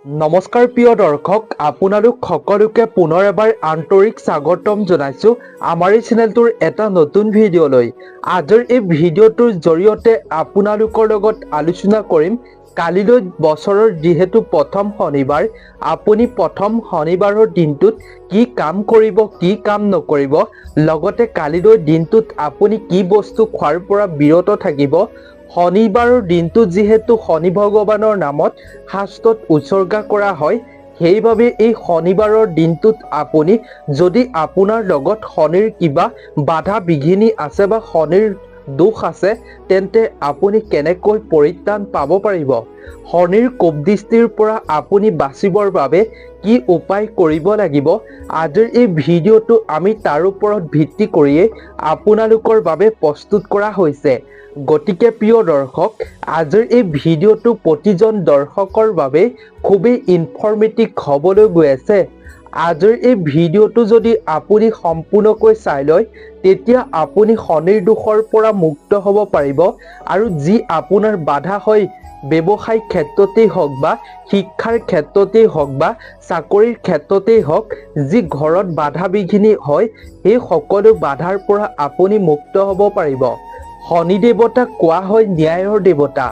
নমস্কাৰ প্ৰিয় দৰ্শক, আপোনালোক সকলোকে পুনৰ এবাৰ আন্তৰিক স্বাগতম জনাইছো আমাৰ এই চেনেলটোৰ এটা নতুন ভিডিঅ'লৈ। আজিৰ এই ভিডিঅ'টোৰ জৰিয়তে আপোনালোকৰ লগত আলোচনা কৰিম কালিলৈ বছৰৰ যিহেতু প্ৰথম শনিবাৰ, আপুনি প্ৰথম শনিবাৰৰ দিনটোত কি কাম কৰিব, কি কাম নকৰিব, লগতে কালিলৈ দিনটোত আপুনি কি বস্তু খোৱাৰ পৰা বিৰত থাকিব। শনিবাৰৰ দিনটো যিহেতু শনি ভগৱানৰ নামত শাস্ত্ৰত উৎসৰ্গা কৰা হয়, সেইবাবে এই শনিবাৰৰ দিনটোত আপুনি যদি আপোনাৰ লগত শনিৰ কিবা বাধা বিঘিনি আছে বা শনিৰ দোষ আছে, তেন্তে আপুনি কেনেকৈ পৰিত্ৰাণ পাব পাৰিব, শনিৰ কোপদৃষ্টিৰ পৰা আপুনি বাচিবৰ বাবে কি উপায় কৰিব লাগিব, আজিৰ এই ভিডিঅ'টো আমি তাৰ ওপৰত ভিত্তি কৰিয়েই আপোনালোকৰ বাবে প্ৰস্তুত কৰা হৈছে। গতিকে প্ৰিয় দৰ্শক, আজিৰ এই ভিডিঅ'টো প্ৰতিজন দৰ্শকৰ বাবে খুবেই ইনফৰ্মেটিভ হ'বলৈ গৈ আছে। আজিৰ এই ভিডিঅ'টো যদি আপুনি সম্পূৰ্ণকৈ চাই লয়, তেতিয়া আপুনি শনিৰ দোষৰ পৰা মুক্ত হ'ব পাৰিব আৰু যি আপোনাৰ বাধা হয়, ব্যৱসায়িক ক্ষেত্ৰতেই হওক বা শিক্ষাৰ ক্ষেত্ৰতেই হওক বা চাকৰিৰ ক্ষেত্ৰতেই হওক, যি ঘৰত বাধা বিঘিনি হয়, সেই সকলো বাধাৰ পৰা আপুনি মুক্ত হ'ব পাৰিব। শনি দেৱতাক কোৱা হয় ন্যায়ৰ দেৱতা।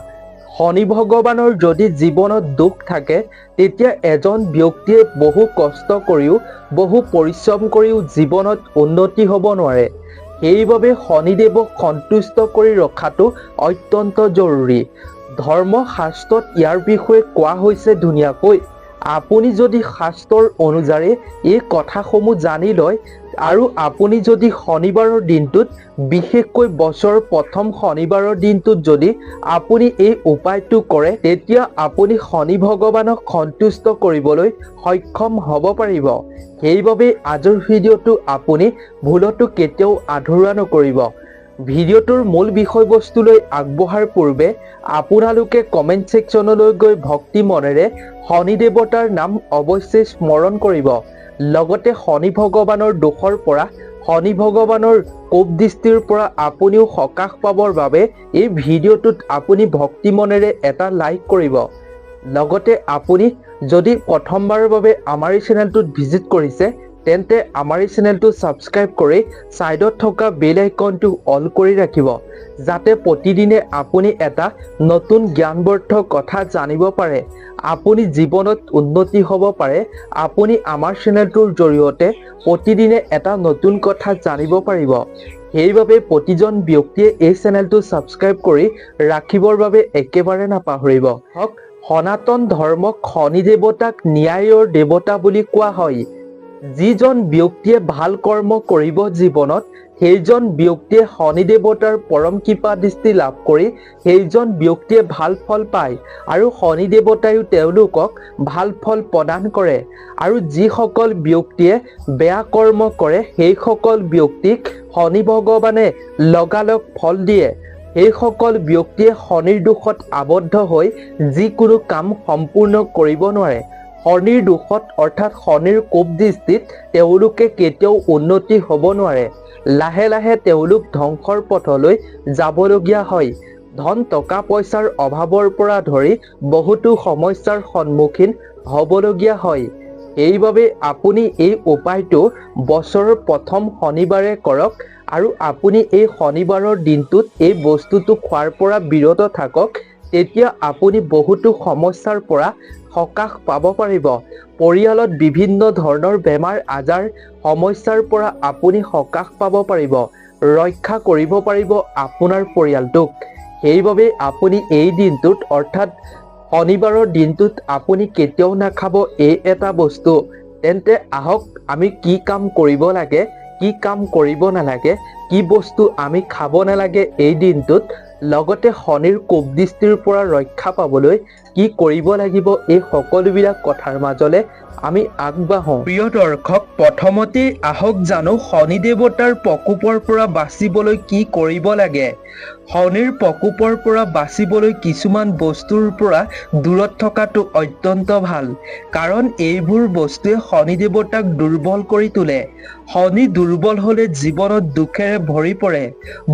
শনি ভগৱানৰ যদি জীৱনত দোষ থাকে, তেতিয়া এজন ব্যক্তিয়ে বহু কষ্ট কৰিও, বহু পৰিশ্ৰম কৰিও জীৱনত উন্নতি হ'ব নোৱাৰে। সেইবাবে শনিদেৱক সন্তুষ্ট কৰি ৰখাটো অত্যন্ত জৰুৰী। ধৰ্মশাস্ত্ৰত ইয়াৰ বিষয়ে কোৱা হৈছে ধুনীয়াকৈ। আপুনি যদি শাস্ত্ৰৰ অনুযায়ী এই কথাসমূহ জানি লয় আৰু আপুনি যদি শনিবাৰৰ দিনটোত, বিশেষকৈ বছৰৰ প্ৰথম শনিবাৰৰ দিনটোত যদি আপুনি এই উপায়টো কৰে, তেতিয়া আপুনি শনি ভগৱানক সন্তুষ্ট কৰিবলৈ সক্ষম হ'ব পাৰিব। সেইবাবে আজিৰ ভিডিঅ'টো আপুনি ভুলতো কেতিয়াও আধৰুৱা নকৰিব। ভিডিঅ'টোৰ মূল বিষয়বস্তুলৈ আগবঢ়াৰ পূৰ্বে আপোনালোকে কমেণ্ট ছেকশ্যনলৈ গৈ ভক্তি মনেৰে শনি দেৱতাৰ নাম অৱশ্যেই স্মৰণ কৰিব। লগতে শনি ভগৱানৰ দোষৰ পৰা, শনি ভগৱানৰ কোপদৃষ্টিৰ পৰা আপুনিও সকাহ পাবৰ বাবে এই ভিডিঅ'টোত আপুনি ভক্তি মনেৰে এটা লাইক কৰিব। লগতে আপুনি যদি প্ৰথমবাৰৰ বাবে আমাৰ এই চেনেলটোত ভিজিট কৰিছে, তেন্তে আমাৰ এই চেনেলটো ছাবস্ক্ৰাইব কৰি ছাইডত থকা বেল আইকনটো অল কৰি ৰাখিব, যাতে প্ৰতিদিনে আপুনি এটা নতুন জ্ঞানবৰ্ধক কথা জানিব পাৰে, আপুনি জীৱনত উন্নতি হ'ব পাৰে। আপুনি আমাৰ চেনেলটোৰ জৰিয়তে প্ৰতিদিনে এটা নতুন কথা জানিব পাৰিব। সেইবাবে প্ৰতিজন ব্যক্তিয়ে এই চেনেলটো ছাবস্ক্ৰাইব কৰি ৰাখিবৰ বাবে একেবাৰে নাপাহৰিব। সনাতন ধৰ্মক শনি দেৱতাক ন্যায়ৰ দেৱতা বুলি কোৱা হয়। যিজন ব্যক্তিয়ে ভাল কৰ্ম কৰিব জীৱনত, সেইজন ব্যক্তিয়ে শনি দেৱতাৰ পৰম কৃপা দৃষ্টি লাভ কৰি সেইজন ব্যক্তিয়ে ভাল ফল পায় আৰু শনি দেৱতায়ো তেওঁলোকক ভাল ফল প্ৰদান কৰে। আৰু যিসকল ব্যক্তিয়ে বেয়া কৰ্ম কৰে, সেইসকল ব্যক্তিক শনি ভগৱানে লগালগ ফল দিয়ে। সেইসকল ব্যক্তিয়ে শনিৰ দোষত আবদ্ধ হৈ যিকোনো কাম সম্পূৰ্ণ কৰিব নোৱাৰে। শনিৰ দোষত অৰ্থাৎ শনিৰ কোপদৃষ্টিত তেওঁলোকে কেতিয়াও উন্নতি হ'ব নোৱাৰে। লাহে লাহে তেওঁলোক ধ্বংসৰ পথলৈ যাবলগীয়া হয়। ধন টকা পইচাৰ অভাৱৰ পৰা ধৰি বহুতো সমস্যাৰ সন্মুখীন হ'বলগীয়া হয়। সেইবাবে আপুনি এই উপায়টো বছৰৰ প্ৰথম শনিবাৰে কৰক আৰু আপুনি এই শনিবাৰৰ দিনটোত এই বস্তুটো খোৱাৰ পৰা বিৰত থাকক। তেতিয়া আপুনি বহুতো সমস্যাৰ পৰা সকাহ পাব পাৰিব। পৰিয়ালত বিভিন্ন ধৰণৰ বেমাৰ আজাৰ, সমস্যাৰ পৰা আপুনি সকাহ পাব পাৰিব, ৰক্ষা কৰিব পাৰিব আপোনাৰ পৰিয়ালটোক। সেইবাবে আপুনি এই দিনটোত অৰ্থাৎ শনিবাৰৰ দিনটোত আপুনি কেতিয়াও নাখাব এই এটা বস্তু। তেন্তে আহক আমি কি কাম কৰিব লাগে, কি কাম কৰিব নালাগে, কি বস্তু আমি খাব নালাগে এই দিনটোত, লগতে শনিৰ কোপদৃষ্টিৰ পৰা ৰক্ষা পাবলৈ কি কৰিব লাগিব, এই সকলোবিলাক কথাৰ মাজলৈ আমি আগবাঢ়ো। প্ৰিয় দৰ্শক, প্ৰথমতেই আহক জানো শনি দেৱতাৰ প্ৰকোপৰ পৰা বাচিবলৈ কি কৰিব লাগে। শনিৰ প্ৰকোপৰ পৰা বাচিবলৈ কিছুমান বস্তুৰ পৰা দূৰত থকাটো অত্যন্ত ভাল, কাৰণ এইবোৰ বস্তুৱে শনি দেৱতাক দুৰ্বল কৰি তোলে। শনি দুৰ্বল হ'লে জীৱনত দুখেৰে ভৰি পৰে,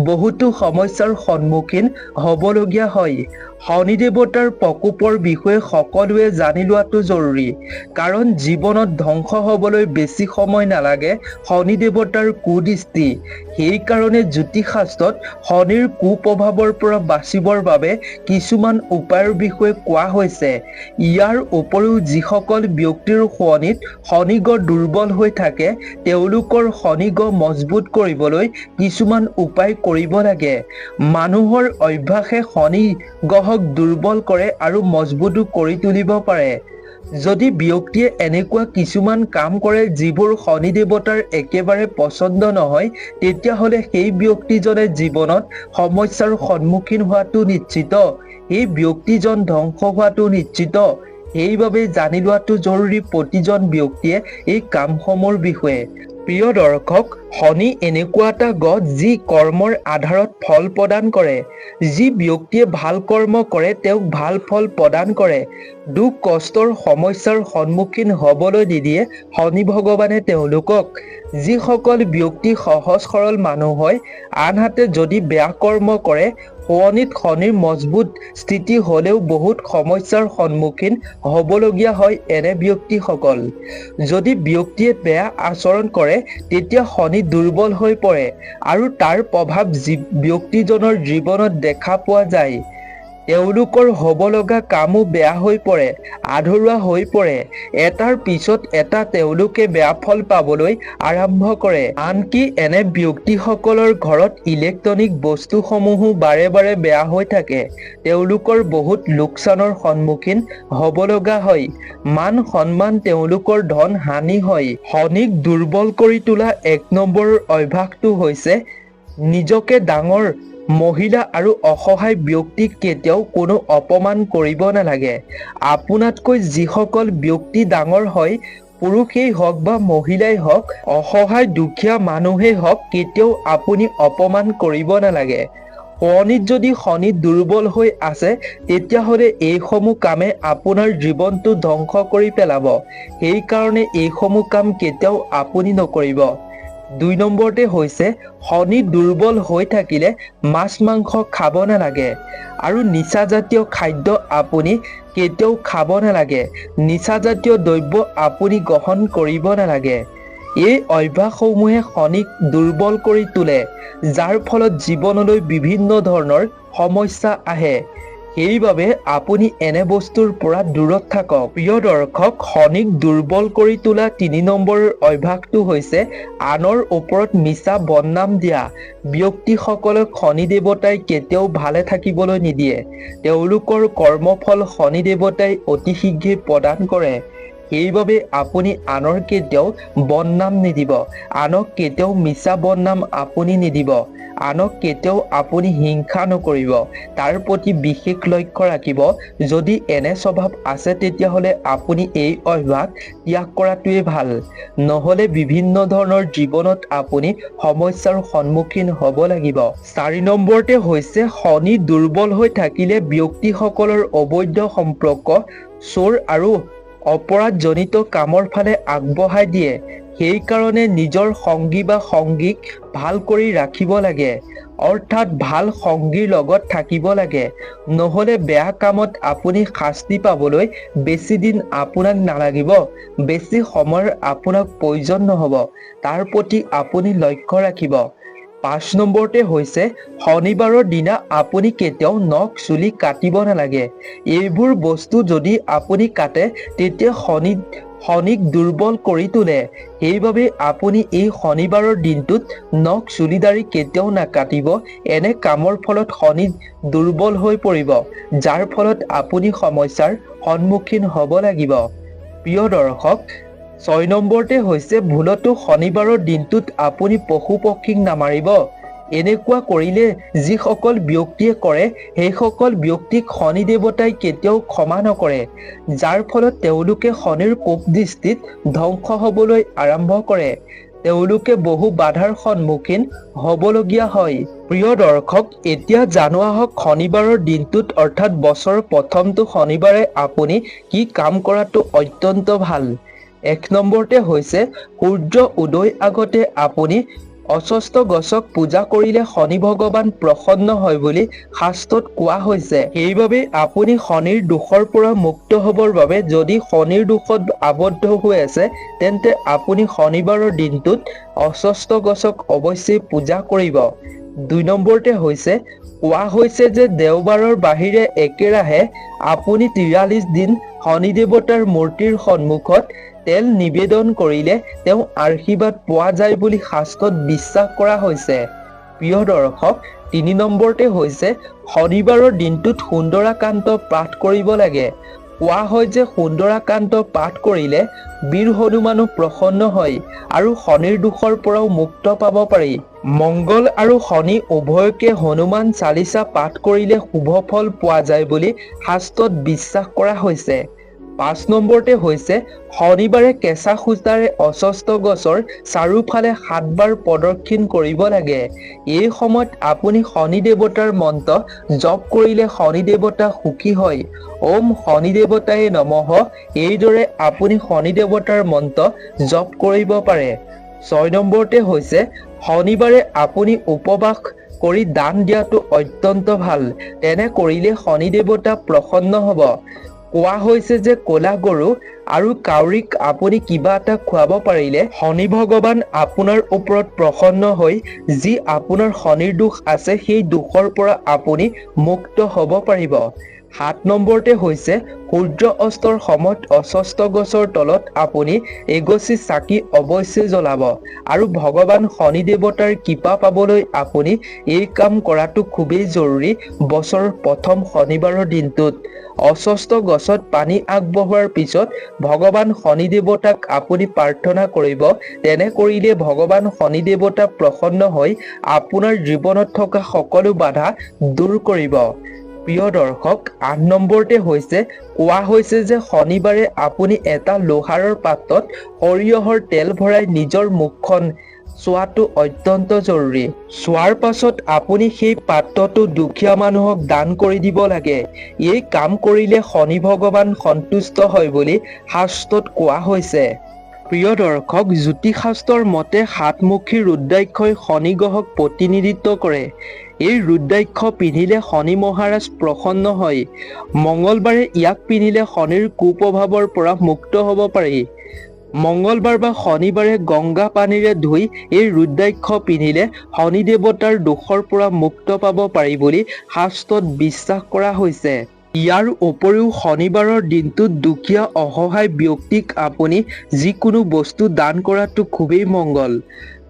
বহুতো সমস্যাৰ সন্মুখীন হ'বলগীয়া হয়। শনি দেৱতাৰ প্ৰকোপৰ বিষয়ে সকলোৱে জানি লোৱাটো জৰুৰী, কাৰণ জীৱনত ধ্বংস হ'বলৈ বেছি সময় নালাগে শনি দেৱতাৰ কুদৃষ্টি। সেইকাৰণে জ্যোতিষশাস্ত্ৰত শনিৰ কুপ্ৰভাৱৰ পৰা বাচিবৰ বাবে কিছুমান উপায়ৰ বিষয়ে কোৱা হৈছে। ইয়াৰ উপৰিও যিসকল ব্যক্তিৰ শনিত শনি গ্ৰহ দুৰ্বল হৈ থাকে তেওঁলোকৰ শনি গ্ৰহ মজবুত কৰিবলৈ কিছুমান উপায় কৰিব লাগে। মানুহৰ অভ্যাসে শনি গ্ৰহক দুৰ্বল কৰে আৰু মজবুতো কৰি তুলিব পাৰে। যদি ব্যক্তিয়ে এনেকুৱা কিছুমান কাম কৰে যিবোৰ শনি দেৱতাৰ একেবাৰে পচন্দ নহয়, তেতিয়াহ'লে সেই ব্যক্তিজনে জীৱনত সমস্যাৰ সন্মুখীন হোৱাটো নিশ্চিত। সেই ব্যক্তিজন ধ্বংস হোৱাটো নিশ্চিত। সেইবাবে জানি লোৱাটো জৰুৰী প্ৰতিজন ব্যক্তিয়ে এই কামসমূহৰ বিষয়ে। প্ৰিয় দৰ্শক, শনি এনেকুৱা এটা গ্ৰহ যি কৰ্মৰ আধাৰত ফল প্ৰদান কৰে। যি ব্যক্তিয়ে ভাল কৰ্ম কৰে তেওঁক ভাল ফল প্ৰদান কৰে। দুখ কষ্টৰ সমস্যাৰ সন্মুখীন হ'বলৈ নিদিয়ে শনি ভগৱানে তেওঁলোকক। যিসকল ব্যক্তি সহজ সৰল মানুহ হয়, আনহাতে যদি বেয়া কৰ্ম কৰে, শনিত শনিৰ মজবুত স্থিতি হ'লেও বহুত সমস্যাৰ সন্মুখীন হ'বলগীয়া হয় এনে ব্যক্তিসকল। যদি ব্যক্তিয়ে বেয়া আচৰণ কৰে তেতিয়া শনি দুৰ্বল হৈ পৰে আৰু তাৰ প্ৰভাৱ ব্যক্তিজনৰ জীৱনত দেখা পোৱা যায়। তেওঁলোকৰ হ'ব লগা কামো বেয়া হৈ পৰে, আধৰুৱা হৈ পৰে। এটাৰ পিছত এটা তেওঁলোকে বেয়া ফল পাবলৈ আৰম্ভ কৰে। আনকি এনে ব্যক্তিসকলৰ ঘৰত ইলেক্ট্ৰনিক বস্তুসমূহো বাৰে বাৰে বেয়া হৈ থাকে। তেওঁলোকৰ বহুত লোকচানৰ সন্মুখীন হ'ব লগা হয়। মান সন্মান তেওঁলোকৰ ধন হানি হয়। শনিক দুৰ্বল কৰি তোলা 1 নম্বৰ অভ্যাসটো হৈছে নিজকে ডাঙৰ মহিলা আৰু অসহায় ব্যক্তিক কেতিয়াও কোনো অপমান কৰিব নালাগে। আপোনাতকৈ যিসকল ব্যক্তি ডাঙৰ হয়, পুৰুষেই হওক বা মহিলাই হওক, অসহায় দুখীয়া মানুহেই হওক, কেতিয়াও আপুনি অপমান কৰিব নালাগে। শনিত যদি শনি দুৰ্বল হৈ আছে তেতিয়াহ'লে এইসমূহ কামে আপোনাৰ জীৱনটো ধ্বংস কৰি পেলাব। সেইকাৰণে এইসমূহ কাম কেতিয়াও আপুনি নকৰিব। 2 নম্বৰতে হৈছে শনি দুৰ্বল হৈ থাকিলে মাছ মাংস খাব নালাগে আৰু নিচাজাতীয় খাদ্য আপুনি কেতিয়াও খাব নালাগে। নিচাজাতীয় দ্ৰব্য আপুনি গ্ৰহণ কৰিব নালাগে। এই অভ্যাসসমূহে শনিক দুৰ্বল কৰি তোলে, যাৰ ফলত জীৱনলৈ বিভিন্ন ধৰণৰ সমস্যা আহে। সেইবাবে আপুনি এনে বস্তুৰ পৰা দূৰত থাকক। প্ৰিয় দৰ্শক, শনিক দুৰ্বল কৰি তোলা 3 নম্বৰ অভ্যাসটো হৈছে আনৰ ওপৰত মিছা বদনাম দিয়া। ব্যক্তিসকলক শনি দেৱতাই কেতিয়াও ভালে থাকিবলৈ নিদিয়ে। তেওঁলোকৰ কৰ্মফল শনি দেৱতাই অতি শীঘ্ৰে প্ৰদান কৰে। সেইবাবে আপুনি আনৰ কেতিয়াও বদনাম নিদিব। আনক কেতিয়াও মিছা বদনাম আপুনি নিদিব। আনক কেতিয়াও আপুনি হিংসা নকৰিব। তাৰ প্ৰতি বিশেষ লক্ষ্য ৰাখিব। যদি এনে স্বভাৱ আছে তেতিয়াহ'লে আপুনি এই অভ্যাস ত্যাগ কৰাটোৱে ভাল। নহ'লে বিভিন্ন ধৰণৰ জীৱনত আপুনি সমস্যাৰ সন্মুখীন হ'ব লাগিব। 4 নম্বৰতে হৈছে শনি দুৰ্বল হৈ থাকিলে ব্যক্তিসকলৰ অবৈধ সম্পৰ্ক, চোৰ আৰু অপৰাধজনিত কামৰ ফালে আগবঢ়াই দিয়ে। সেইকাৰণে নিজৰ সংগী বা সংগীক ভাল কৰি ৰাখিব লাগে, অৰ্থাৎ ভাল সংগীৰ লগত থাকিব লাগে। নহ'লে বেয়া কামত আপুনি শাস্তি পাবলৈ বেছি দিন আপোনাক নালাগিব, বেছি সময়ৰ আপোনাক প্ৰয়োজন নহ'ব। তাৰ প্ৰতি আপুনি লক্ষ্য ৰাখিব। 5 নম্বৰতে হৈছে শনিবাৰৰ দিনা আপুনি কেতিয়াও নখ চুলি কাটিব নালাগে। এইবোৰ বস্তু যদি আপুনি কাটে তেতিয়া শনিক দুৰ্বল কৰি তোলে। সেইবাবে আপুনি এই শনিবাৰৰ দিনটোত নখ চুলি দাড়ি কেতিয়াও নাকাটিব। এনে কামৰ ফলত শনি দুৰ্বল হৈ পৰিব, যাৰ ফলত আপুনি সমস্যাৰ সন্মুখীন হ'ব লাগিব। প্ৰিয় দৰ্শক, 6 নম্বৰতে হৈছে ভুলতো শনিবাৰৰ দিনটোত আপুনি পশু পক্ষীক নামাৰিব। এনেকুৱা কৰিলে যিসকল ব্যক্তিয়ে কৰে সেইসকল ব্যক্তিক শনি দেৱতাই কেতিয়াও ক্ষমা নকৰে, যাৰ ফলত তেওঁলোকে শনিৰ কোপ দৃষ্টিত ধ্বংস হ'বলৈ আৰম্ভ কৰে। তেওঁলোকে বহু বাধাৰ সন্মুখীন হ'বলগীয়া হয়। প্ৰিয় দৰ্শক, এতিয়া জনোৱা হওক শনিবাৰৰ দিনটোত অৰ্থাৎ বছৰৰ প্ৰথমটো শনিবাৰে আপুনি কি কাম কৰাটো অত্যন্ত ভাল। 1 নম্বৰতে হৈছে সূৰ্য উদয় আগতে আপুনি অস্বস্থ গছক পূজা কৰিলে শনি ভগৱান প্ৰসন্ন হয় বুলি শাস্ত্ৰত কোৱা হৈছে। সেইবাবে আপুনি শনিৰ দোষৰ পৰা মুক্ত হ'বৰ বাবে যদি শনিৰ দোষত আবদ্ধ হৈ আছে তেন্তে আপুনি শনিবাৰৰ দিনটোত অস্বস্থ গছক অৱশ্যেই পূজা কৰিব। 2 নম্বৰতে হৈছে কোৱা হৈছে যে দেওবাৰৰ বাহিৰে একেৰাহে আপুনি 43 দিন শনি দেৱতাৰ মূৰ্তিৰ সন্মুখত তেল নিবেদন কৰিলে তেওঁ আশীৰ্বাদ পোৱা যায় বুলি শাস্ত্ৰত বিশ্বাস কৰা হৈছে। প্ৰিয় দৰ্শক, 3 নম্বৰতে হৈছে শনিবাৰৰ দিনটোত সুন্দৰাকান্ত পাঠ কৰিব লাগে। কোৱা হয় যে সুন্দৰাকান্ত পাঠ কৰিলে বীৰ হনুমানো প্ৰসন্ন হয় আৰু শনিৰ দোষৰ পৰাও মুক্ত পাব পাৰি। মংগল আৰু শনি উভয়কে হনুমান চালিচা পাঠ কৰিলে শুভ ফল পোৱা যায় বুলি শাস্ত্ৰত বিশ্বাস কৰা হৈছে। 5 নম্বৰতে হৈছে শনিবাৰে কেঁচা সূতাৰে অস্বস্থ গছৰ চাৰিওফালে 7 বাৰ প্ৰদক্ষিণ কৰিব লাগে। এই সময়ত আপুনি শনি দেৱতাৰ মন্ত্ৰ জপ কৰিলে শনি দেৱতা সুখী হয়। ওম শনি দেৱতায়ে নমঃ, এইদৰে আপুনি শনি দেৱতাৰ মন্ত্ৰ জপ কৰিব পাৰে। 6 নম্বৰতে হৈছে শনিবাৰে আপুনি উপবাস কৰি দান দিয়াটো অত্যন্ত ভাল। তেনে কৰিলে শনি দেৱতা প্ৰসন্ন হ'ব। কোৱা হৈছে যে ক'লা গৰু আৰু কাউৰীক আপুনি কিবা এটা খুৱাব পাৰিলে শনি ভগৱান আপোনাৰ ওপৰত প্ৰসন্ন হৈ যি আপোনাৰ শনিৰ দোষ আছে সেই দোষৰ পৰা আপুনি মুক্ত হ'ব পাৰিব। 7 নম্বৰতে হৈছে সূৰ্য অস্তৰ সময়ত অস্বস্থ গছৰ তলত আপুনি এগছি চাকি অৱশ্যেই জ্বলাব আৰু ভগৱান শনি দেৱতাৰ কৃপা পাবলৈ আপুনি এই কাম কৰাটো খুবেই জৰুৰী। বছৰৰ প্ৰথম শনিবাৰৰ দিনটোত অস্বস্থ গছত পানী আগবঢ়োৱাৰ পিছত ভগৱান শনি দেৱতাক আপুনি প্ৰাৰ্থনা কৰিব। তেনে কৰিলে ভগৱান শনি দেৱতা প্ৰসন্ন হৈ আপোনাৰ জীৱনত থকা সকলো বাধা দূৰ কৰিব। প্ৰিয় দৰ্শক, 8 নম্বৰতে হৈছে কোৱা হৈছে যে শনিবাৰে আপুনি এটা লোহাৰৰ পাত্ৰত সৰিয়হৰ তেল ভৰাই নিজৰ মুখখন চোৱাটো অত্যন্ত জৰুৰী। চোৱাৰ পাছত আপুনি সেই পাত্ৰটো দুখীয়া মানুহক দান কৰি দিব লাগে। এই কাম কৰিলে শনি ভগৱান সন্তুষ্ট হয় বুলি শাস্ত্ৰত কোৱা হৈছে। প্ৰিয় দৰ্শক, জ্যোতিষশাস্ত্ৰৰ মতে 7মুখী ৰুদ্ৰাক্ষই শনি গ্ৰহক প্ৰতিনিধিত্ব কৰে। এই ৰুদ্ৰাক্ষ পিন্ধিলে শনি মহাৰাজ প্ৰসন্ন হয়। মঙলবাৰে ইয়াক পিন্ধিলে শনিৰ কুপ্ৰভাৱৰ পৰা মুক্ত হ'ব পাৰি। মঙলবাৰ বা শনিবাৰে গংগা পানীৰে ধুই এই ৰুদ্ৰাক্ষ পিন্ধিলে শনি দেৱতাৰ দোষৰ পৰা মুক্ত পাব পাৰি বুলি শাস্ত্ৰত বিশ্বাস কৰা হৈছে। ইয়াৰ উপৰিও শনিবাৰৰ দিনটোত দুখীয়া অসহায় ব্যক্তিক আপুনি যিকোনো বস্তু দান কৰাটো খুবেই মংগল।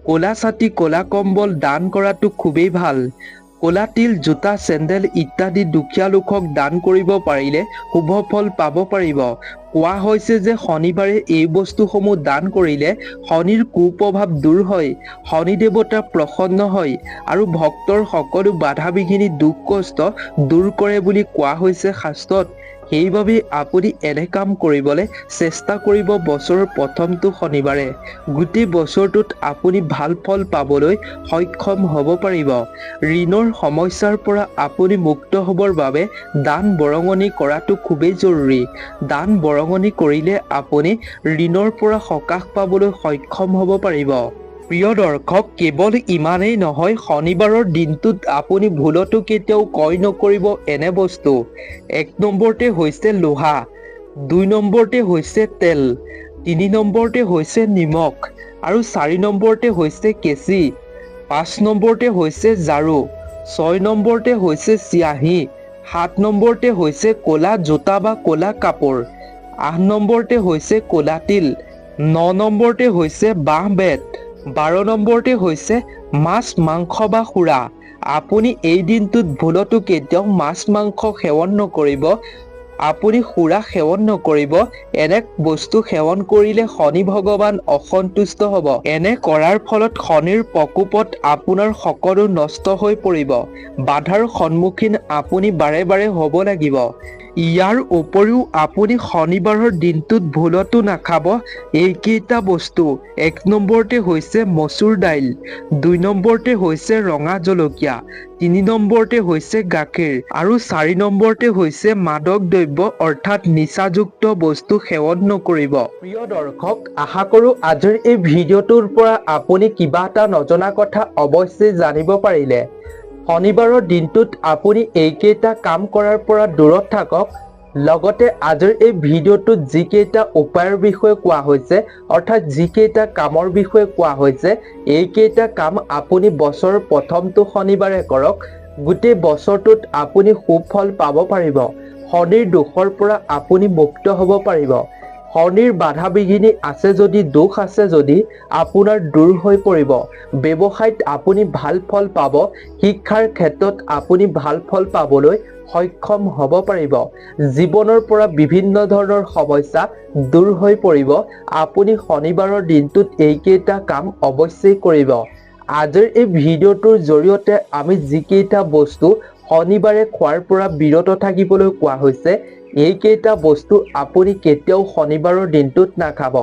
ক'লা ছাতি, ক'লা কম্বল দান কৰাটো খুবেই ভাল। ক'লা তিল, জোতা, চেণ্ডেল ইত্যাদি দুখীয়া লোকক দান কৰিব পাৰিলে শুভ ফল পাব পাৰিব। কোৱা হৈছে যে শনিবাৰে এই বস্তুসমূহ দান কৰিলে শনিৰ কুপ্ৰভাৱ দূৰ হয়, শনি দেৱতা প্ৰসন্ন হয় আৰু ভক্তৰ সকলো বাধা বিঘিনি দুখ কষ্ট দূৰ কৰে বুলি কোৱা হৈছে শাস্ত্ৰত। সেইবাবে আপুনি এনে কাম কৰিবলৈ চেষ্টা কৰিব বছৰৰ প্ৰথমটো শনিবাৰে। গোটেই বছৰটোত আপুনি ভাল ফল পাবলৈ সক্ষম হ'ব পাৰিব। ঋণৰ সমস্যাৰ পৰা আপুনি মুক্ত হ'বৰ বাবে দান বৰঙণি কৰাটো খুবেই জৰুৰী। দান বৰঙণি কৰিলে আপুনি ঋণৰ পৰা সকাহ পাবলৈ সক্ষম হ'ব পাৰিব। প্ৰিয় দৰ্শক, কেৱল ইমানেই নহয়, শনিবাৰৰ দিনটোত আপুনি ভুলতো কেতিয়াও ক্ৰয় নকৰিব এনে বস্তু। 1 নম্বৰতে হৈছে লোহা, 2 নম্বৰতে হৈছে তেল, 3 নম্বৰতে হৈছে নিমখ আৰু 4 নম্বৰতে হৈছে কেঁচি, 5 নম্বৰতে হৈছে ঝাৰু, 6 নম্বৰতে হৈছে চিয়াহী, 7 নম্বৰতে হৈছে ক'লা জোতা বা ক'লা কাপোৰ, 8 নম্বৰতে হৈছে ক'লা তিল, 9 নম্বৰতে হৈছে বাঁহ বেত, 12 নম্বৰতে হৈছে মাছ মাংস বা সুৰা। আপুনি এই দিনটোত ভুলতো কেতিয়াও মাছ মাংস সেৱন নকৰিব। আপুনি সুৰা সেৱন নকৰিব। এনে বস্তু সেৱন কৰিলে শনি ভগৱান অসন্তুষ্ট হ'ব। এনে কৰাৰ ফলত শনিৰ প্ৰকোপত আপোনাৰ সকলো নষ্ট হৈ পৰিব। বাধাৰ সন্মুখীন আপুনি বাৰে বাৰে হ'ব লাগিব। ইয়াৰ উপৰিও আপুনি শনিবাৰৰ দিনটোত ভুলতো নাখাব এইকেইটা বস্তু। 1 নম্বৰতে হৈছে মচুৰ দাইল, 2 নম্বৰতে হৈছে ৰঙা জলকীয়া, 3 নম্বৰতে হৈছে গাখীৰ আৰু 4 নম্বৰতে হৈছে মাদক দ্ৰব্য অৰ্থাৎ নিচাযুক্ত বস্তু সেৱন নকৰিব। প্ৰিয় দৰ্শক, আশা কৰো আজিৰ এই ভিডিঅ'টোৰ পৰা আপুনি কিবা এটা নজনা কথা অৱশ্যেই জানিব পাৰিলে। শনিবাৰৰ দিনটোত আপুনি এইকেইটা কাম কৰাৰ পৰা দূৰত থাকক। লগতে আজিৰ এই ভিডিঅ'টোত যিকেইটা উপায়ৰ বিষয়ে কোৱা হৈছে অৰ্থাৎ যিকেইটা কামৰ বিষয়ে কোৱা হৈছে এইকেইটা কাম আপুনি বছৰৰ প্ৰথমটো শনিবাৰে কৰক। গোটেই বছৰটোত আপুনি সুফল পাব পাৰিব। শনিৰ দোষৰ পৰা আপুনি মুক্ত হ'ব পাৰিব। শনিৰ বাধা বিঘিনি আছে যদি, দোষ আছে যদি আপোনাৰ দূৰ হৈ পৰিব। ব্যৱসায়ত আপুনি ভাল ফল পাব। শিক্ষাৰ ক্ষেত্ৰত আপুনি ভাল ফল পাবলৈ সক্ষম হ'ব পাৰিব। জীৱনৰ পৰা বিভিন্ন ধৰণৰ সমস্যা দূৰ হৈ পৰিব। আপুনি শনিবাৰৰ দিনটোত এইকেইটা কাম অৱশ্যেই কৰিব। আজিৰ এই ভিডিঅ'টোৰ জৰিয়তে আমি যিকেইটা বস্তু শনিবাৰে খোৱাৰ পৰা বিৰত থাকিবলৈ কোৱা হৈছে এইকেইটা বস্তু আপুনি কেতিয়াও শনিবাৰৰ দিনটোত নাখাব।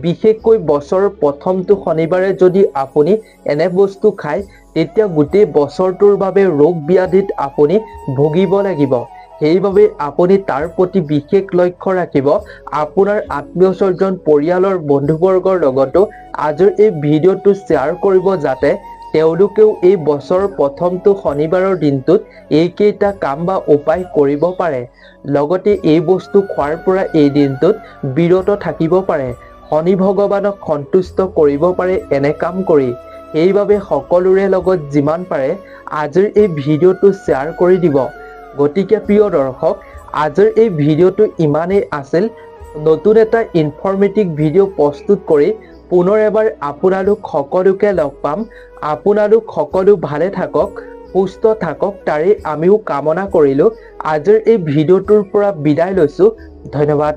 বিশেষকৈ বছৰৰ প্ৰথমটো শনিবাৰে যদি আপুনি এনে বস্তু খায় তেতিয়া গোটেই বছৰটোৰ বাবে ৰোগ ব্যাধিত আপুনি ভুগিব লাগিব। সেইবাবে আপুনি তাৰ প্ৰতি বিশেষ লক্ষ্য ৰাখিব। আপোনাৰ আত্মীয়স্বজন পৰিয়ালৰ বন্ধুবৰ্গৰ লগতো আজিৰ এই ভিডিঅ'টো শ্বেয়াৰ কৰিব যাতে তেওঁলোকেও এই বছৰৰ প্ৰথমটো শনিবাৰৰ দিনটোত এইকেইটা কাম বা উপায় কৰিব পাৰে। লগতে এই বস্তু খোৱাৰ পৰা এই দিনটোত বিৰত থাকিব পাৰে। শনি ভগৱানক সন্তুষ্ট কৰিব পাৰে এনে কাম কৰি। সেইবাবে সকলোৰে লগত যিমান পাৰে আজিৰ এই ভিডিঅ'টো শ্বেয়াৰ কৰি দিব। গতিকে প্ৰিয় দৰ্শক, আজিৰ এই ভিডিঅ'টো ইমানেই আছিল। নতুন এটা ইনফৰ্মেটিভ ভিডিঅ' প্ৰস্তুত কৰি পুনৰ এবাৰ আপোনালোক সকলোকে লগ পাম। আপোনালোক সকলো ভালে থাকক, সুস্থ থাকক তাৰেই আমিও কামনা কৰিলোঁ। আজিৰ এই ভিডিঅ'টোৰ পৰা বিদায় লৈছোঁ। ধন্যবাদ।